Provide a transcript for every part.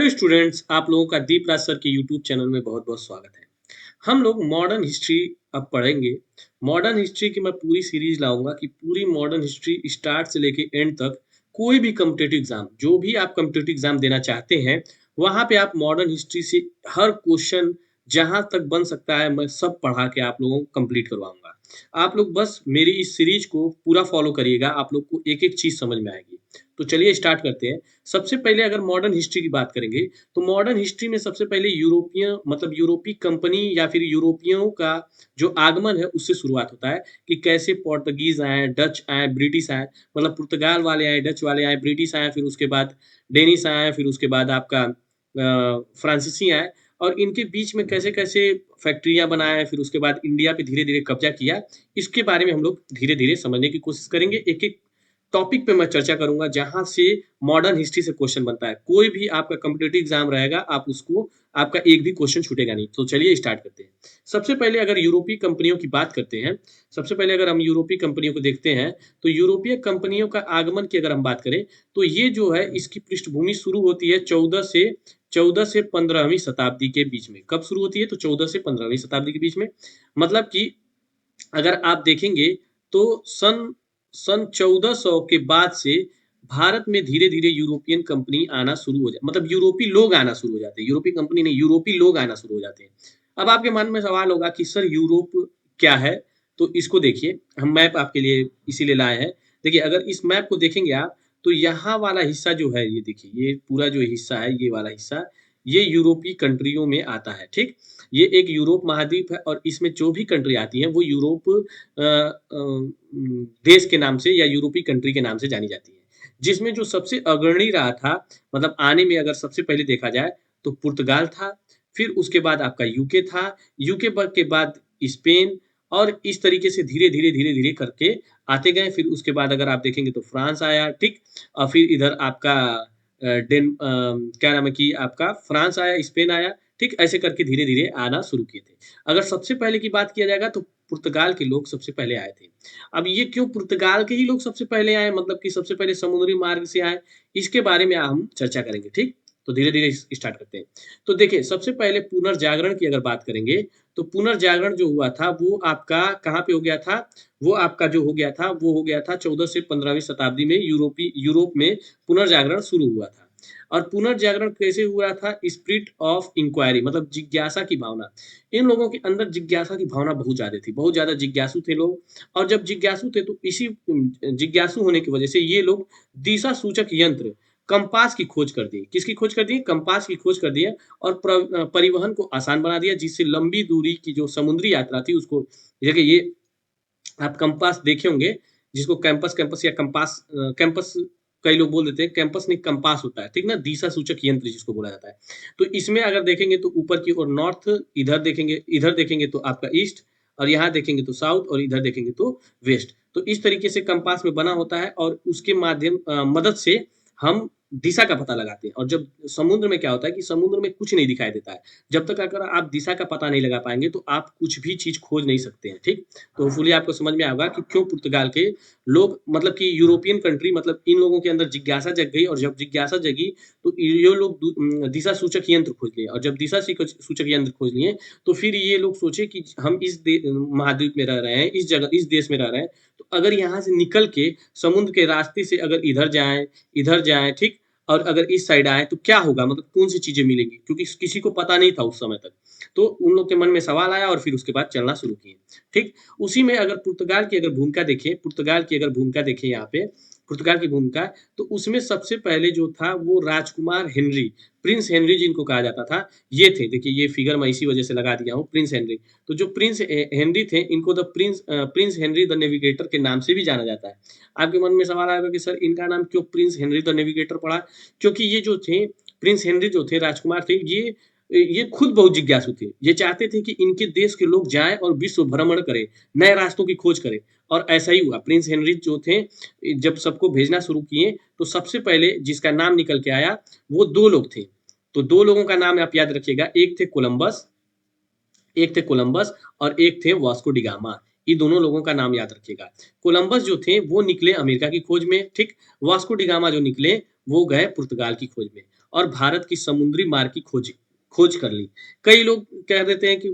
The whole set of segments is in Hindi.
स्टूडेंट्स, आप लोगों का दीप राज सर के यूट्यूब चैनल में बहुत बहुत स्वागत है। हम लोग मॉडर्न हिस्ट्री अब पढ़ेंगे। मॉडर्न हिस्ट्री की मैं पूरी सीरीज लाऊंगा कि पूरी मॉडर्न हिस्ट्री स्टार्ट से लेके एंड तक कोई भी कम्पिटेटिव एग्जाम, जो भी आप कम्पिटेटिव एग्जाम देना चाहते हैं, वहां पे आप मॉडर्न हिस्ट्री से हर क्वेश्चन जहां तक बन सकता है मैं सब पढ़ा के आप लोगों को कंप्लीट करवाऊंगा। आप लोग बस मेरी इस सीरीज को पूरा फॉलो करिएगा, आप लोग को एक एक चीज समझ में आएगी। तो चलिए स्टार्ट करते हैं। सबसे पहले अगर मॉडर्न हिस्ट्री की बात करेंगे तो मॉडर्न हिस्ट्री में सबसे पहले यूरोपियन मतलब यूरोपीय कंपनी या फिर यूरोपियों का जो आगमन है उससे शुरुआत होता है कि कैसे पोर्तुगीज आए, डच आए, ब्रिटिश आए। मतलब पुर्तगाल वाले आए, डच वाले आए, ब्रिटिश आए, फिर उसके बाद डेनिश आए, फिर उसके बाद आपका फ्रांसीसी आए। और इनके बीच में कैसे कैसे फैक्ट्रियां बनाए, फिर उसके बाद इंडिया पे धीरे धीरे कब्जा किया। इसके बारे में हम लोग धीरे धीरे समझने की कोशिश करेंगे। एक एक टॉपिक पे मैं चर्चा करूंगा जहां से मॉडर्न हिस्ट्री से क्वेश्चन बनता है। कोई भी आपका कॉम्पिटिटिव एग्जाम रहेगा, आप उसको आपका एक भी क्वेश्चन छूटेगा नहीं। तो चलिए स्टार्ट करते हैं। सबसे पहले अगर यूरोपीय कंपनियों की बात करते हैं, सबसे पहले अगर हम यूरोपीय कंपनियों को देखते हैं तो यूरोपीय कंपनियों का आगमन की अगर हम बात करें तो ये जो है इसकी पृष्ठभूमि शुरू होती है 14 से 15वीं शताब्दी के बीच में। कब शुरू होती है? तो 14 से 15वीं शताब्दी के बीच में। मतलब कि अगर आप देखेंगे तो सन सन 1400 के बाद से भारत में धीरे धीरे यूरोपियन कंपनी आना शुरू हो जाए, मतलब यूरोपीय लोग आना शुरू हो जाते हैं। यूरोपीय कंपनी नहीं, यूरोपीय लोग आना शुरू हो जाते हैं। अब आपके मन में सवाल होगा कि सर यूरोप क्या है? तो इसको देखिए, हम मैप आपके लिए इसीलिए लाए हैं। देखिए, अगर इस मैप को देखेंगे आप तो यहाँ वाला हिस्सा जो है, ये देखिए, ये पूरा जो हिस्सा है, ये वाला हिस्सा, ये यूरोपीय कंट्रियों में आता है। ठीक, ये एक यूरोप महाद्वीप है और इसमें जो भी कंट्री आती है वो यूरोप देश के नाम से या यूरोपीय कंट्री के नाम से जानी जाती है। जिसमें जो सबसे अग्रणी रहा था, मतलब आने में अगर सबसे पहले देखा जाए तो पुर्तगाल था, फिर उसके बाद आपका यूके था, यूके के बाद स्पेन, और इस तरीके से धीरे धीरे धीरे धीरे करके आते गए। फिर उसके बाद अगर आप देखेंगे तो फ्रांस आया। ठीक, और फिर इधर आपका क्या नाम है कि आपका फ्रांस आया, स्पेन आया। ठीक, ऐसे करके धीरे धीरे आना शुरू किए थे। अगर सबसे पहले की बात किया जाएगा तो पुर्तगाल के लोग सबसे पहले आए थे। अब ये क्यों पुर्तगाल के ही लोग सबसे पहले आए, मतलब कि सबसे पहले समुद्री मार्ग से आए, इसके बारे में हम चर्चा करेंगे। ठीक, तो धीरे धीरे स्टार्ट करते हैं। तो देखिए, सबसे पहले पुनर्जागरण की अगर बात करेंगे तो पुनर्जागरण जो हुआ था वो आपका कहाँ पे हो गया था? वो आपका जो हो गया था वो हो गया था 14 से 15वीं शताब्दी में यूरोप में पुनर्जागरण शुरू हुआ था। और पुनर्जागरण कैसे हुआ था? स्पिरिट ऑफ इंक्वायरी, मतलब जिज्ञासा की भावना। इन लोगों के अंदर जिज्ञासा की भावना बहुत ज्यादा थी, बहुत ज्यादा जिज्ञासु थे लोग। और जब जिज्ञासु थे तो इसी जिज्ञासु होने की वजह से ये लोग दिशा सूचक यंत्र कंपास की खोज कर दी। किसकी खोज कर दी? कंपास की खोज कर दिया। और परिवहन को आसान बना दिया, जिससे लंबी दूरी की जो समुद्री यात्रा थी उसको, देखिए ये आप कंपास देखे होंगे, जिसको कैंपस कैंपस या कंपास कैंपस कई लोग बोल देते हैं, कैंपस नहीं कंपास होता है। ठीक ना, दिशा सूचक यंत्र जिसको बोला जाता है। तो इसमें अगर देखेंगे तो ऊपर की ओर नॉर्थ, इधर देखेंगे तो आपका ईस्ट, और यहाँ देखेंगे तो साउथ, और इधर देखेंगे तो वेस्ट। तो इस तरीके से कंपास में बना होता है और उसके मदद से हम दिशा का पता लगाते हैं। और जब समुद्र में क्या होता है कि समुद्र में कुछ नहीं दिखाई देता है। जब तक अगर आप दिशा का पता नहीं लगा पाएंगे तो आप कुछ भी चीज खोज नहीं सकते हैं। ठीक, तो होपफुली आपको समझ में आएगा कि क्यों पुर्तगाल के लोग, मतलब कि यूरोपियन कंट्री, मतलब इन लोगों के अंदर जिज्ञासा जग गई। और जब जिज्ञासा जगी तो ये लोग दिशा सूचक यंत्र खोज लिए। और जब दिशा सूचक यंत्र खोज लिए तो फिर ये लोग सोचे कि हम इस महाद्वीप में रह रहे हैं, इस जगह, इस देश में रह रहे हैं, तो अगर यहाँ से निकल के समुद्र के रास्ते से अगर इधर जाएं, ठीक, और अगर इस साइड आए तो क्या होगा, मतलब कौन सी चीजें मिलेंगी, क्योंकि किसी को पता नहीं था उस समय तक। तो उन लोग के मन में सवाल आया और फिर उसके बाद चलना शुरू किए। ठीक, उसी में अगर पुर्तगाल की अगर भूमिका देखें यहाँ पे, पुर्तगाल की भूमिका, तो उसमें सबसे पहले जो था वो राजकुमार हेनरी, प्रिंस हेनरी जिनको कहा जाता था, ये थे। देखिए, ये फिगर मैं इसी वजह से लगा दिया हूँ, प्रिंस हेनरी। तो जो प्रिंस हेनरी थे, इनको the Prince Henry the navigator के नाम से भी जाना जाता है। आपके मन में सवाल आएगा कि सर इनका नाम क्यों प्रिंस हेनरी द नेविगेटर पड़ा? क्योंकि ये जो थे, प्रिंस हेनरी जो थे, राजकुमार थे, ये खुद बहुत जिज्ञासु थे। ये चाहते थे कि इनके देश के लोग जाएं और विश्व भ्रमण करें, नए रास्तों की खोज करें। और ऐसा ही हुआ। प्रिंस हेनरी जो थे, जब सबको भेजना शुरू किए तो सबसे पहले जिसका नाम निकल के आया वो दो लोग थे। तो दो लोगों का नाम आप याद रखिएगा, एक थे कोलंबस और एक थे वास्को डिगामा। ये दोनों लोगों का नाम याद रखिएगा। कोलंबस जो थे वो निकले अमेरिका की खोज में। ठीक, वास्को डिगामा जो निकले वो गए पुर्तगाल की खोज में। और भारत की समुद्री मार्ग की खोज खोज कर ली। कई लोग कह देते हैं कि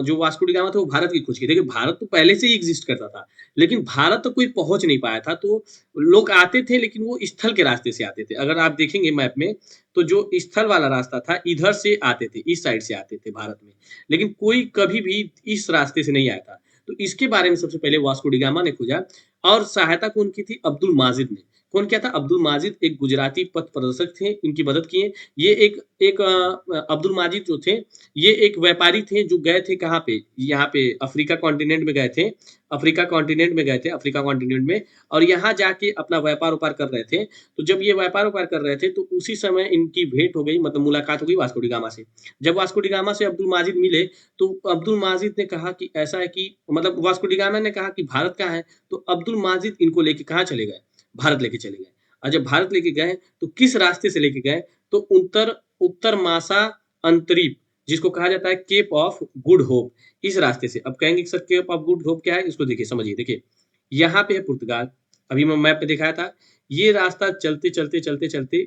जो वास्को डी गामा था वो भारत की खोज की। देखिए भारत तो पहले से ही एग्ज़िस्ट करता था, लेकिन भारत तक कोई पहुँच नहीं पाया था, तो लोग आते थे लेकिन वो स्थल के रास्ते से आते थे। अगर आप देखेंगे मैप में, तो जो स्थल वाला रास्ता था इधर से आते थे, इस साइड से आते थे भारत में। लेकिन कोई कभी भी इस रास्ते से नहीं आया था। तो इसके बारे में सबसे पहले वास्को डी गामा ने खोजा और सहायता कौन की थी? अब्दुल माजिद ने। कौन क्या था? अब्दुल माजिद एक गुजराती पथ प्रदर्शक थे, इनकी मदद किए। ये एक एक अब्दुल माजिद जो थे, ये एक व्यापारी थे जो गए थे कहाँ पे? यहाँ पे अफ्रीका कॉन्टिनेंट में गए थे। अफ्रीका कॉन्टिनेंट में गए थे, अफ्रीका कॉन्टिनेंट में, और यहाँ जाके अपना व्यापार-व्यापार कर रहे थे। तो जब ये व्यापार-व्यापार कर रहे थे, तो उसी समय इनकी भेंट हो गई, मतलब मुलाकात हो गई वास्को डी गामा से। जब वास्को डी गामा से अब्दुल माजिद मिले, तो अब्दुल माजिद ने कहा कि ऐसा है कि मतलब वास्को डी गामा ने कहा कि भारत कहाँ है? तो अब्दुल माजिद इनको लेके कहाँ चले गए? भारत लेके चले गए। और जब भारत लेके गए, तो किस रास्ते से लेके गए? तो उत्तर उत्तर मासा अंतरीप, जिसको कहा जाता है केप ऑफ गुड होप, इस रास्ते से। अब कहेंगे कि sir Cape of Good Hope क्या है? इसको देखिए, समझिए। देखिए, यहाँ पे है पुर्तगाल, अभी मैं मैप पे दिखाया था। ये रास्ता चलते-चलते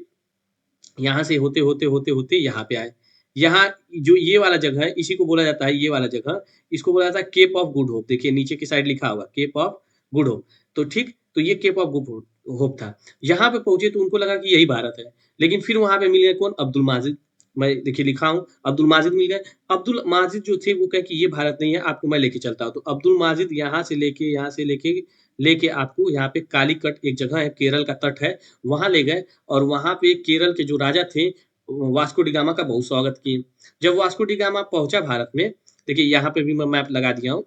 यहाँ से होते यहाँ पे आए। यहाँ जो ये वाला जगह है, इसी को बोला जाता है, ये वाला जगह, इसको बोला जाता है केप ऑफ गुड होप। देखिए नीचे की साइड लिखा हुआ केप ऑफ गुड होप। तो ठीक, तो ये केप ऑफ गुड होप था। यहाँ पे पहुँचे तो उनको लगा कि यही भारत है। लेकिन फिर वहाँ पे मिल गए कौन? अब्दुल माजिद। मैं देखिए लिखा हूँ, अब्दुल माजिद मिल गए। अब्दुल माजिद जो थे वो कहे कि ये भारत नहीं है, आपको मैं लेके चलता हूँ। तो अब्दुल माजिद यहाँ से लेके आपको यहाँ पे कालीकट एक जगह है, केरल का तट है, वहाँ ले गए। और वहाँ पे केरल के जो राजा थे, वास्को डी गामा का बहुत स्वागत किए। जब वास्को डी गामा पहुँचा भारत में, देखिए यहाँ पे भी मैं मैप लगा दिया हूँ।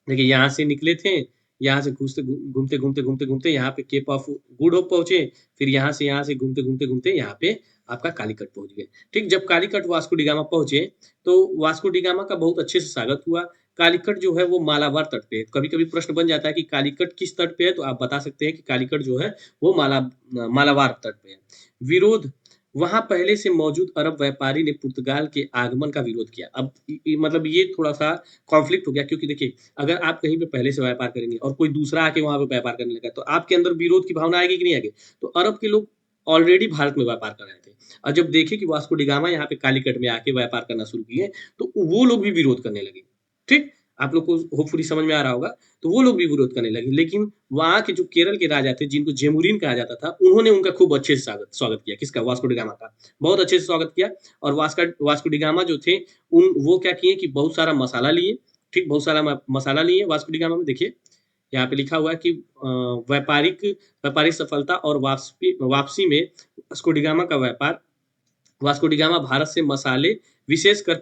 देखिए यहाँ से निकले थे, यहाँ से घूमते-घूमते यहाँ पे केप ऑफ गुड होप पहुँचे, फिर यहाँ से घूमते-घूमते यहाँ पे आपका कालीकट पहुँच गए। ठीक, जब कालीकट वास्को डी गामा पहुँचे, तो वास्को डी गामा का बहुत अच्छे से स्वागत हुआ। कालीकट जो है वो मालाबार तट पे है। कभी-कभी प्रश्न बन जाता है कि कालीकट किस तट पे है? तो आप बता सकते हैं कि कालीकट जो है वो मालाबार तट पे है। विरोध, वहाँ पहले से मौजूद अरब व्यापारी ने पुर्तगाल के आगमन का विरोध किया। अब मतलब ये थोड़ा-सा कॉन्फ्लिक्ट हो गया, क्योंकि देखिए अगर आप कहीं पे पहले से व्यापार करेंगे और कोई दूसरा आके वहाँ पे व्यापार करने लगा, तो आपके अंदर विरोध की भावना आएगी कि नहीं आएगी? तो अरब के लोग ऑलरेडी भारत में व्यापार कर रहे थे, और जब देखे कि वास्को डी गामा यहाँ पे कालीकट में आके व्यापार करना शुरू किए, तो वो लोग भी विरोध करने लगे। ठीक? आप लोग को होपफुली समझ में आ रहा होगा। तो वो लोग भी विरोध करने लगे, लेकिन वहाँ के जो केरल के राजा थे, जिनको जेमुरिन कहा जाता था, उन्होंने उनका खूब अच्छे से स्वागत स्वागत किया। किसका? वास्को डी गामा का। बहुत अच्छे से स्वागत किया। और वास्को डी गामा जो थे, वो क्या किए कि बहुत सारा मसाला लिए। ठीक, बहुत सारा मसाला लिए वास्को डी गामा में। देखिए यहाँ पे लिखा हुआ है कि व्यापारिक व्यापारिक सफलता और वापसी वापसी में वास्को डी गामा भारत से मसाले, विशेषकर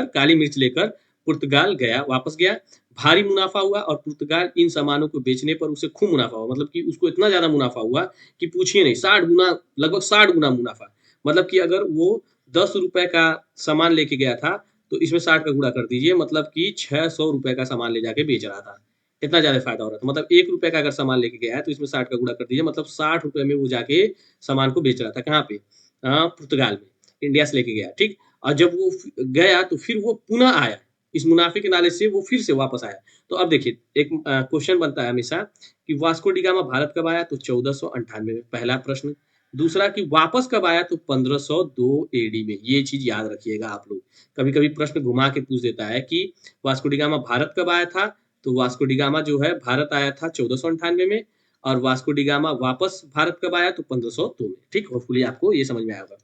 काली मिर्च लेकर पुर्तगाल गया, वापस गया। भारी मुनाफा हुआ और पुर्तगाल इन सामानों को बेचने पर उसे खूब मुनाफा हुआ। मतलब कि उसको इतना ज़्यादा मुनाफा हुआ कि पूछिए नहीं, 60 गुना, लगभग 60 गुना मुनाफा। मतलब कि अगर वो ₹10 का सामान लेके गया था, तो इसमें 60 का गुणा कर दीजिए, मतलब कि ₹600 का सामान ले जाके बेच रहा था। इतना ज़्यादा फ़ायदा हो रहा था। मतलब ₹1 का अगर सामान लेके गया है, तो इसमें 60 का गुणा कर दीजिए, मतलब ₹60 में वो जाके सामान को बेच रहा था। कहाँ पे? पुर्तगाल में, इंडिया से लेके गया, ठीक? और जब वो गया, तो फिर वो पुनः आया, इस मुनाफे के नाले से वो फिर से वापस आया। तो अब देखिए, एक क्वेश्चन बनता है हमेशा कि वास्को डी गामा भारत कब आया? तो 1498 में, पहला प्रश्न। दूसरा कि वापस कब आया? तो 1502 एडी में। ये चीज़ याद रखिएगा आप लोग। कभी-कभी प्रश्न घुमा के पूछ देता है कि वास्को डी गामा भारत कब आया था? तो वास्को डी गामा जो है भारत आया था 1498 में, और वास्को डी गामा वापस भारत कब आया? तो 1502 में। ठीक, होपफुली आपको ये समझ में आया होगा।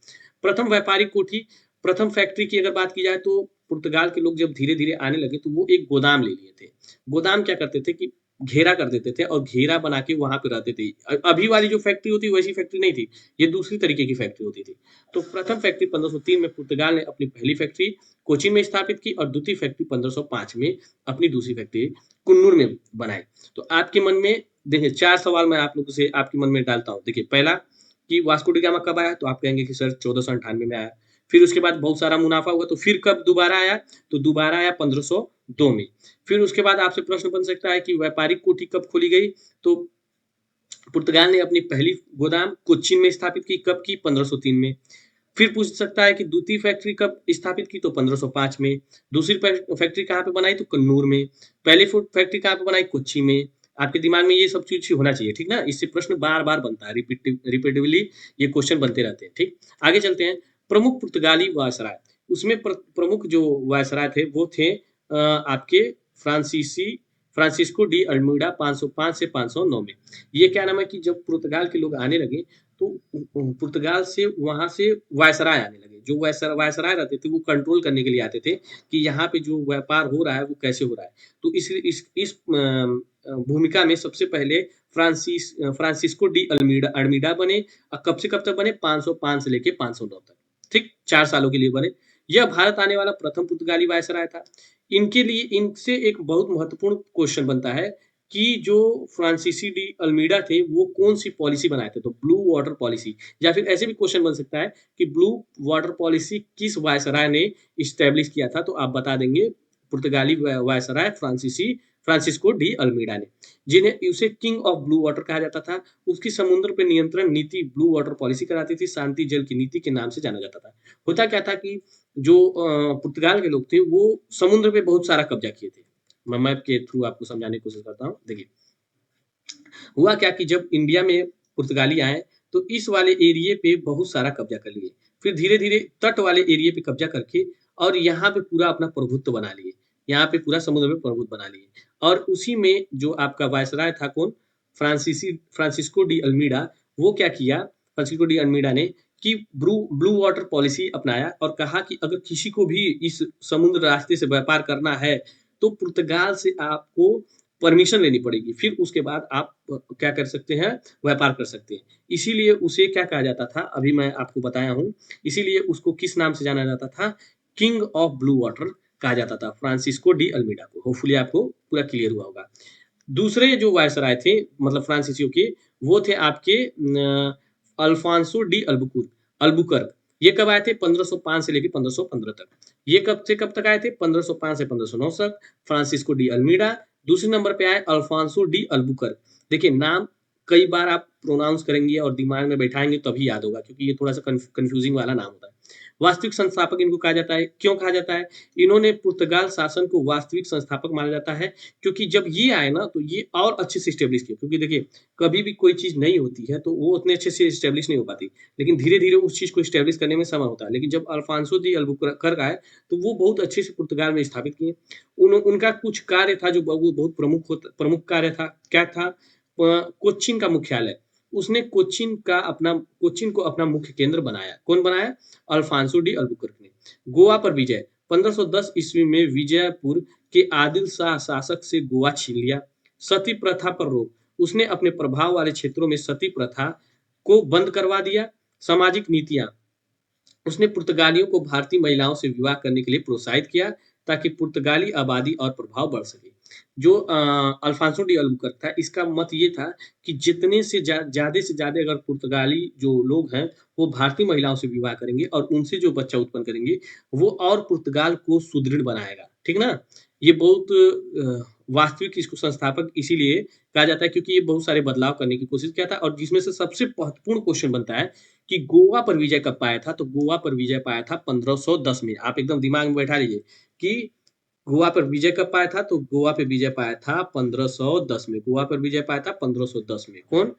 प्रथम व्यापारिक कोठी, प्रथम फैक्ट्री की अगर बात की जाए, तो पुर्तगाल के लोग जब धीरे-धीरे आने लगे, तो वो एक गोदाम ले लिए थे। गोदाम क्या करते थे कि घेरा कर देते थे और घेरा बना के वहाँ पे रहते थे। अभी वाली जो फैक्ट्री होती है वैसी फैक्ट्री नहीं थी, ये दूसरी तरीके की फैक्ट्री होती थी। तो प्रथम फैक्ट्री 1503 में पुर्तगाल ने अपनी पहली फैक्ट्री कोचीन में स्थापित की, और द्वितीय फैक्ट्री 1505 में अपनी दूसरी फैक्ट्री कुन्नूर में बनाई। तो आपके मन में देखिए 4 सवाल मैं आप लोगों से आपके मन में डालता हूँ। देखिए पहला कि वास्को डी गामा कब आया? तो आप कहेंगे कि सर 1498 में आया। फिर उसके बाद बहुत सारा मुनाफा हुआ, तो फिर कब दोबारा आया? तो दोबारा आया 1502 में। फिर उसके बाद आपसे प्रश्न बन सकता है कि व्यापारिक कोठी कब खोली गई? तो पुर्तगाल ने अपनी पहली गोदाम कोच्चिन में स्थापित की, कब की? 1503 में। फिर पूछ सकता है कि द्वितीय फैक्ट्री कब स्थापित की? तो 1505 में। दूसरी फैक्ट्री कहाँ पे बनाई? तो कन्नूर में। पहली फैक्ट्री कहाँ पे बनाई? कोच्चि में। आपके दिमाग में ये सब चीज़ होना चाहिए, ठीक ना? इससे प्रश्न बार-बार बनता है, रिपीटिवली ये क्वेश्चन बनते रहते हैं, ठीक? आगे चलते हैं, प्रमुख पुर्तगाली वायसराय, उसमें प्रमुख जो वायसराय थे, वो थे आपके फ्रांसिस्को डी अल्मीडा 505 से 509 में। ये क्या नाम है कि जब पुर्तगाल के लोग आने लगे, तो पुर्तगाल से वहाँ से वायसराय आने लगे। जो वायसराय रहते थे, वो कंट्रोल करने के लिए आते थे कि यहाँ पे जो व्यापार हो रहा है, वो कैसे हो रहा है। तो इस भूमिका में सबसे पहले फ्रांसिस्को डी अल्मीडा बने और कब से कब तक बने 505 से लेके 509 तक, ठीक 4 सालों के लिए बने। यह भारत आने वाला प्रथम पुर्तगाली वायसराय था। इनके लिए इनसे एक बहुत महत्वपूर्ण क्वेश्चन बनता है कि जो फ्रांसीसी डी अल्मीडा थे, वो कौन-सी पॉलिसी बनाए थे? तो ब्लू वाटर पॉलिसी, या फिर ऐसे भी क्वेश्चन बन सकता है कि ब्लू वाटर पॉलिसी किस वायसराय ने इस्टैब्लिश किया था? तो आप बता देंगे पुर्तगाली वायसराय फ्रांसिस्को डी अल्मीडा ने, जिन्हें उसे किंग ऑफ ब्लू वाटर कहा जाता था। उसकी समुद्र पे नियंत्रण नीति ब्लू वाटर पॉलिसी कराती थी, शांति जल की नीति के नाम से जाना जाता था। होता क्या था कि जो पुर्तगाल के लोग थे, वो समुद्र पे बहुत सारा कब्जा किए थे। मैं मैप के थ्रू आपको समझाने की कोशिश करता हूँ। देखिए, हुआ क्या कि जब इंडिया में पुर्तगाली आए, तो इस वाले एरिये पे बहुत सारा कब्जा कर लिए। फिर धीरे-धीरे तट वाले एरिये पे कब्जा करके और यहाँ पे पूरा अपना प्रभुत्व बना लिए। यहाँ पे पूरा समुद्र में प्रभुत्व बना लिए और उसी में जो आपका वायसराय था कौन? फ्रांसिस्को डी अल्मीडा, वो क्या किया फ्रांसिस्को डी अल्मीडा ने कि ब्लू ब्लू वाटर पॉलिसी अपनाया और कहा कि अगर किसी को भी इस समुद्र रास्ते से व्यापार करना है, तो पुर्तगाल से आपको परमिशन लेनी पड़ेगी। फिर उसके बाद आप क्या कर सकते हैं, व्यापार कर सकते हैं। इसीलिए उसे क्या कहा जाता था, अभी मैं आपको बताया हूँ, इसीलिए उसको किस नाम से जाना जाता था, किंग ऑफ ब्लू वाटर कहा जाता था, फ्रांसिस्को डी अल्मीडा को। होपफुली आपको पूरा क्लियर हुआ होगा। दूसरे जो वायसराय थे, मतलब फ्रांसीसियों के, वो थे आपके अल्फांसो डी अल्बुकर्क। ये कब आए थे? 1505 से लेके 1515 तक। ये कब से कब तक आए थे? 1505 से 1509 तक। Francisco de Almeida. दूसरे नंबर पे आए अल्फांसो डी अल्बुकर्क। देखिए, नाम कई बार आप प्रोनाउंस करेंगे और दिमाग में बैठाएँगे तभी याद होगा, क्योंकि ये थोड़ा-सा कन्फ्यूज़िंग वाला नाम होता है। वास्तविक संस्थापक इनको कहा जाता है। क्यों कहा जाता है? इन्होंने पुर्तगाल शासन को वास्तविक संस्थापक माना जाता है, क्योंकि जब ये आए ना, तो ये और अच्छे से एस्टेब्लिश किए। क्योंकि देखिए, कभी भी कोई चीज़ नई होती है, तो वो उतने अच्छे से एस्टेब्लिश नहीं हो पाती। लेकिन धीरे-धीरे उस चीज़ को एस्टेब्लिश करने में समय होता है। लेकिन जब अल्फांसो दी अल्बुकर्क आए, तो वो बहुत अच्छे से पुर्तगाल में स्थापित किए। उनका कुछ कार्य था जो वो बहुत प्रमुख कार्य था। क्या था? कोच्चिन का मुख्यालय। उसने कोच्चिन को अपना मुख्य केंद्र बनाया। कौन बनाया? अल्फांसो डी अल्बुकर्क ने। गोवा पर विजय। 1510 ईस्वी में विजयपुर के आदिल शाह शासक से गोवा छीन लिया। सती प्रथा पर रोक। उसने अपने प्रभाव वाले क्षेत्रों में सती प्रथा को बंद करवा दिया। सामाजिक नीतियाँ। उसने पुर्तगालियों को भारतीय महिलाओं से विवाह करने के लिए प्रोत्साहित किया, ताकि पुर्तगाली आबादी और प्रभाव बढ़ सके। जो अल्फांसो डी अल्बुकर्क था, इसका मत ये था कि जितने से ज़्यादा से ज़्यादा अगर पुर्तगाली जो लोग हैं, वो भारतीय महिलाओं से विवाह करेंगे और उनसे जो बच्चा उत्पन्न करेंगे, वो और पुर्तगाल को सुदृढ़ बनाएगा। ठीक ना? ये बहुत वास्तविक इसको संस्थापक इसीलिए कहा जाता है, क्योंकि ये बहुत सारे बदलाव करने की कोशिश किया था और जिसमें से सबसे महत्वपूर्ण क्वेश्चन बनता है कि गोवा पर विजय कब पाया था? तो गोवा पर विजय पाया था 1510 में। आप एकदम दिमाग में बैठा लीजिए कि गोवा पर विजय कब पाया था? तो गोवा पे विजय पाया था 1510 में। गोवा पर विजय पाया था 1510 में। कौन?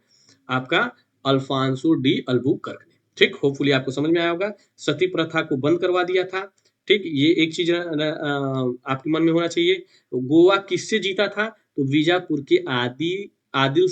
आपका अल्फांसो डी अल्बुकर्क ने। ठीक? होपफुली आपको समझ में आया होगा। सती प्रथा को बंद करवा दिया था। ठीक? ये एक चीज़ आपके मन में होना चाहिए। तो गोवा किससे जीता था? तो बीजापुर के आदिल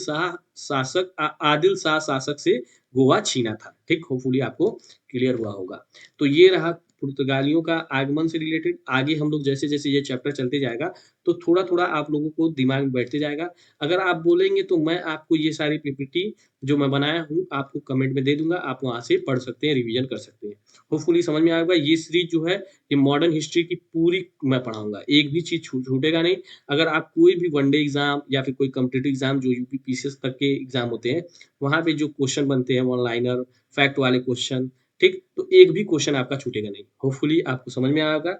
शाह शासक से गोवा छीना था। ठीक? होपफुली आपको क्लियर हुआ होगा। तो ये रहा पुर्तगालियों का आगमन से रिलेटेड। आगे हम लोग जैसे-जैसे ये चैप्टर चलते जाएगा, तो थोड़ा-थोड़ा आप लोगों को दिमाग में बैठते जाएगा। अगर आप बोलेंगे तो मैं आपको ये सारी पीपीटी जो मैं बनाया हूँ, आपको कमेंट में दे दूँगा। आप वहाँ से पढ़ सकते हैं, रिवीजन कर सकते हैं। होपफुली समझ में आया होगा। ये सीरीज़ जो है, ये मॉडर्न हिस्ट्री की पूरी मैं पढ़ाऊँगा। एक भी चीज़ छूटेगा नहीं। अगर आप कोई भी वनडे एग्ज़ाम या फिर कोई कॉम्पिटिटिव एग्ज़ाम जो यूपी पीसीएस तक के एग्ज़ाम होते हैं, वहाँ पे जो क्वेश्चन बनते हैं वन लाइनर, फैक्ट वाले क्वेश्चन, ठीक? तो एक भी क्वेश्चन आपका छूटेगा नहीं। होपफुली आपको समझ में आया होगा।